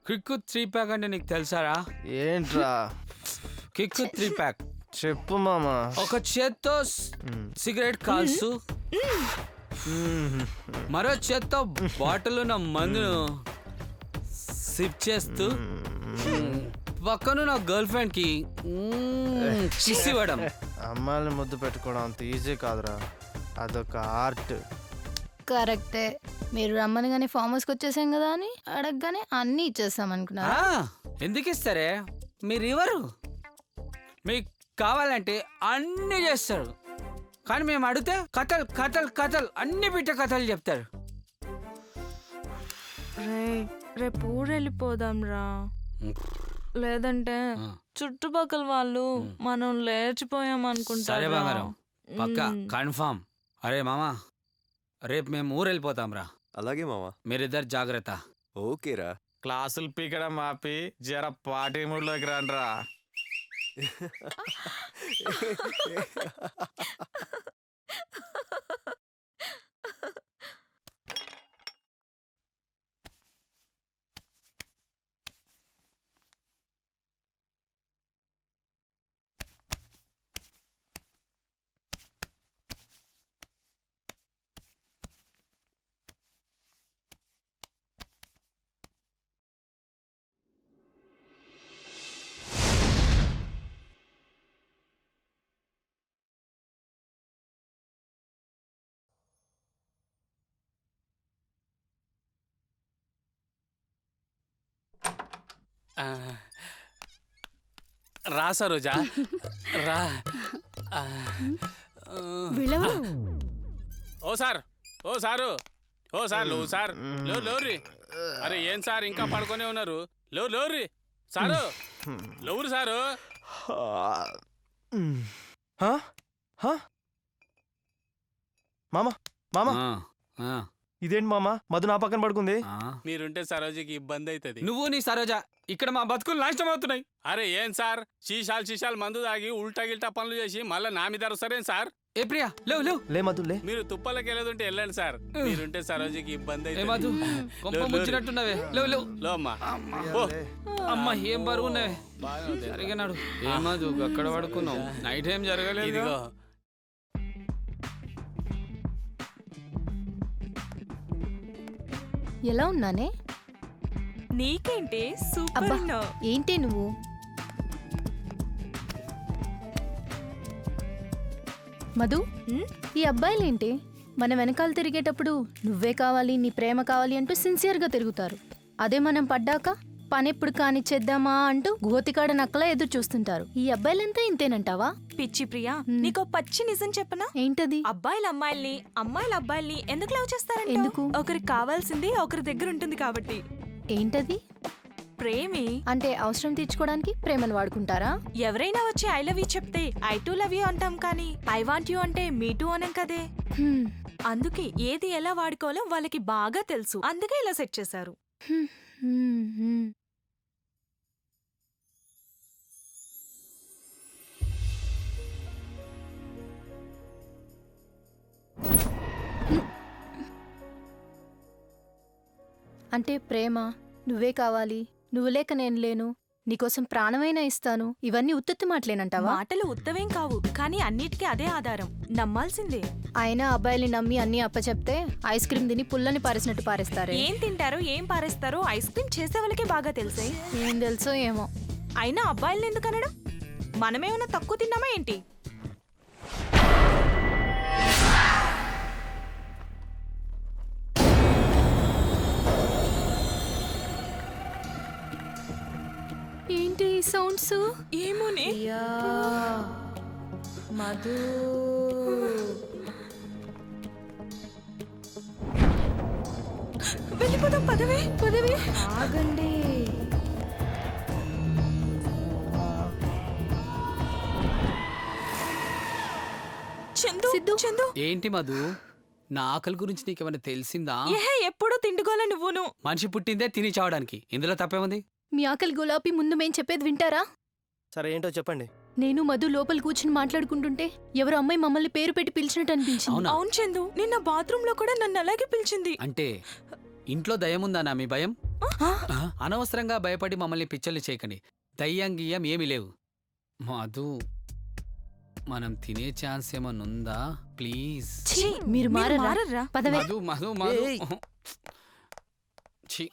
Kick 3 pack అంటే నీకు తెలుసారా? ఏంట్రా? కిక్ 3 ప్యాక్ చెప్పు మామా. ఒక చేత్తో సిగరెట్ కాల్సు, మరో చేత్తో బాటిల్ ఉన్న మందును సిప్ చేస్తూ పక్కన నా గర్ల్ ఫ్రెండ్ కి కిస్ ఇవ్వడం. అమ్మాయిని ముద్దు పెట్టుకోవడం అంత ఈజీ కాదురా, అదొక ఆర్ట్. కరెక్టే. మీరు రమ్మనిగానే ఫామ్ హౌస్కి వచ్చేసాం కదా అని అడగగానే అన్నీ ఇచ్చేస్తాం అనుకున్నా. ఎందుకు ఇస్తారే? మీరు ఇవ్వరు. మీకు కావాలంటే అన్నీ చేస్తారు, కానీ మేము అడిగితే కథలు కథలు కథలు అన్ని బిట్ట కథలు చెప్తారు. రేపు ఊరు వెళ్ళిపోదాం రా, లేదంటే చుట్టుపక్కల వాళ్ళు మనం లేచిపోయాం అనుకుంటారు. సరే బంగారం, పక్కా కన్ఫామ్. అరే మామా, రేపు మేము ఊరు వెళ్ళిపోతాం రా. అలాగే మామా. మీరిద్దరు జాగ్రత్త. ఓకేరా. క్లాసులు పీకడం ఆపి జర పార్టీ మూడ్లోకి రండిరా. రా సరోజా, రా. ఓ సార్, ఓ సారు, ఓ సార్ లో సార్, లోరి. అరే ఏం సార్ ఇంకా పడుకొని ఉన్నారు? లోరి సారు, లోరు సారు. మామా మామా, ఇదేంటి మామా మధు నా పక్కన పడుకుంది? మీరుంటే సరోజకి ఇబ్బంది అవుతుంది. నువ్వు నీ సరోజా ఇక్కడ మా బతుకులు నాశనం అవుతున్నాయి. అరే ఏం సార్, శీషాలు మందు తాగి ఉల్టా గిల్టా పనులు చేసి మళ్ళీ నా మీద అరుస్తారేం సార్? ఏ ప్రియా, లేవు లేవు. లే మధు లే. మీరు తుప్పలకి వెళ్ళదుంటే వెళ్ళండి సార్. మీరుంటే సరోజకి ఇబ్బంది ఏ మధు, కొంప ముచ్చినట్టున్నావే. లేవు లేవు. లో అమ్మా. అమ్మ ఏం బరువు ఉన్నావే. జరిగినాడు. ఏ మధు అక్కడ పడుకున్నావు? నైట్ ఏం జరగలేదు. ఇదిగో ఎలా ఉన్నానే? నీకేంటి సూపర్ అబ్బా, ఉన్నావు. ఏంటి నువ్వు? మధు, ఈ అబ్బాయిలేంటి మన వెనకాల తిరిగేటప్పుడు నువ్వే కావాలి, నీ ప్రేమ కావాలి అంటూ సిన్సియర్గా తిరుగుతారు. అదే మనం పడ్డాక పనెప్పుడు కానిచ్చేద్దామా అంటూ గోతికాడ నక్కలా ఎదురు చూస్తుంటారు. ఈ అబ్బాయిలంతా ఇంతేనంటావా? పిచ్చి ప్రియా, నీకో పచ్చి నిజం చెప్పనా? ఏంటది? అబ్బాయిలు అమ్మాయిల్ని, అమ్మాయిలు అబ్బాయిల్ని ఎందుకు లవ్ చేస్తారంట? ఎందుకు? ఒకరికి కావాల్సింది ఒకరి దగ్గర ఉంటుంది కాబట్టి. ఏంటది? ప్రేమే. అంటే అవసరం తీర్చుకోవడానికి ప్రేమను వాడుకుంటారా? ఎవరైనా వచ్చి ఐ లవ్ యూ చెప్తే ఐ టు లవ్ యూ అంటాం, కానీ ఐ వాంట్ యూ అంటే మీ టూ అనం కదే. అందుకే ఏది ఎలా వాడుకోవాలో వాళ్ళకి బాగా తెలుసు, అందుకే ఇలా సెట్ చేశారు. అంటే ప్రేమ, నువ్వే కావాలి, నువ్వు లేక నేను లేను, నీకోసం ప్రాణమైనా ఇస్తాను, ఇవన్నీ ఉత్తత్తి మాటలేనంటావా? మాటలు ఉత్తవేం కావు, కానీ అన్నిటికీ అదే ఆధారం, నమ్మాల్సిందే. అయినా అబ్బాయిల్ని నమ్మి అన్ని అప్పచెప్తే ఐస్ క్రీమ్ తిని పుల్లని పారేసినట్టు పారేస్తారే. ఏం తింటారో ఏం పారేస్తారో ఐస్ క్రీమ్ చేసే వాళ్ళకే బాగా తెలుసే. ఏం తెలుసో ఏమో. అయినా అబ్బాయిల్ని ఎందుకు అనడం? మనమేమన్నా తక్కువ తిన్నామా ఏంటి? ఏంటి సౌండ్స్? ఏమోనే. మధు, వెళ్ళిపోదాం పదవే. ఆగండి. చందు, ఏంటి మధు, నా ఆకలి గురించి నీకేమైనా తెలిసిందా? ఎప్పుడు తిండిగోలా నువ్వును. మనిషి పుట్టిందే తిని చావడానికి, ఇందులో తప్పేముంది? మీ ఆకలి గులాబీ ముందు మేం చెప్పేది వింటారా? సరే ఏంటో చెప్పండి. నేను మధు లోపల కూర్చుని మాట్లాడుకుంటుంటే ఎవరో అమ్మాయి మమ్మల్ని పేరు పెట్టి పిలిచినట్టు అనిపించింది. అవును చందు, నిన్న బాత్రూమ్ లో కూడా నన్ను అలాగే పిలిచింది. అంటే ఇంట్లో దయ్యం ఉందా నా మీ భయం? అనవసరంగా భయపడి మమ్మల్ని పిచ్చల్ని చేయకండి. దయ్యం గియ్యం ఏమీ లేవు. మధు, మనం తినే ఛాన్స్ ఏమన్నా ఉందా? ప్లీజ్. మీరు మారరా? మారర్రా? పదవే. మధు మధు మధు. ఏయ్. ఛీ